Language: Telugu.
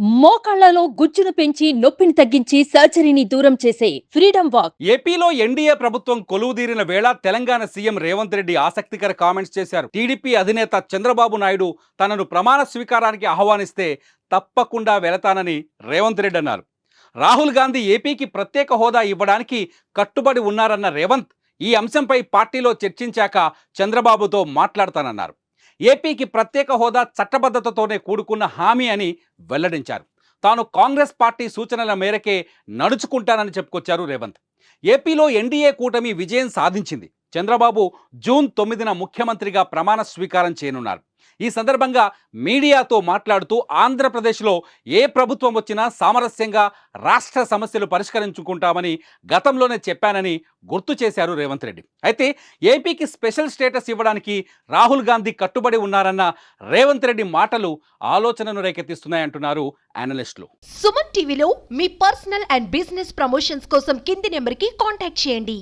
మోకాళ్లలో గుజ్జును పెంచి నొప్పిని తగ్గించి సర్జరీని దూరం చేసే ఫ్రీడమ్ వాక్. ఏపీలో ఎన్డీఏ ప్రభుత్వం కొలువుదీరిన వేళ తెలంగాణ సీఎం రేవంత్ రెడ్డి ఆసక్తికర కామెంట్స్ చేశారు. టీడీపీ అధినేత చంద్రబాబు నాయుడు తనను ప్రమాణ స్వీకారానికి ఆహ్వానిస్తే తప్పకుండా వెళతానని రేవంత్ రెడ్డి అన్నారు. రాహుల్ గాంధీ ఏపీకి ప్రత్యేక హోదా ఇవ్వడానికి కట్టుబడి ఉన్నారన్న రేవంత్ ఈ అంశంపై పార్టీలో చర్చించాక చంద్రబాబుతో మాట్లాడతానన్నారు. ఏపీకి ప్రత్యేక హోదా చట్టబద్ధతతోనే కూడుకున్న హామీ అని వెల్లడించారు. తాను కాంగ్రెస్ పార్టీ సూచనల మేరకే నడుచుకుంటానని చెప్పుకొచ్చారు రేవంత్. ఏపీలో ఎన్డీఏ కూటమి విజయం సాధించింది. చంద్రబాబు జూన్ 9న ముఖ్యమంత్రిగా ప్రమాణ స్వీకారం చేయనున్నారు. ఈ సందర్భంగా మీడియాతో మాట్లాడుతూ ఆంధ్రప్రదేశ్లో ఏ ప్రభుత్వం వచ్చినా సామరస్యంగా రాష్ట్ర సమస్యలు పరిష్కరించుకుంటామని గతంలోనే చెప్పానని గుర్తు చేశారు రేవంత్ రెడ్డి. అయితే ఏపీకి స్పెషల్ స్టేటస్ ఇవ్వడానికి రాహుల్ గాంధీ కట్టుబడి ఉన్నారన్న రేవంత్ రెడ్డి మాటలు ఆలోచనను రేకెత్తిస్తున్నాయంటున్నారు అనలిస్టులు. సుమన్ టీవీలో మీ పర్సనల్ అండ్ బిజినెస్ ప్రమోషన్స్ కోసం కింది నెంబర్కి కాంటాక్ట్ చేయండి.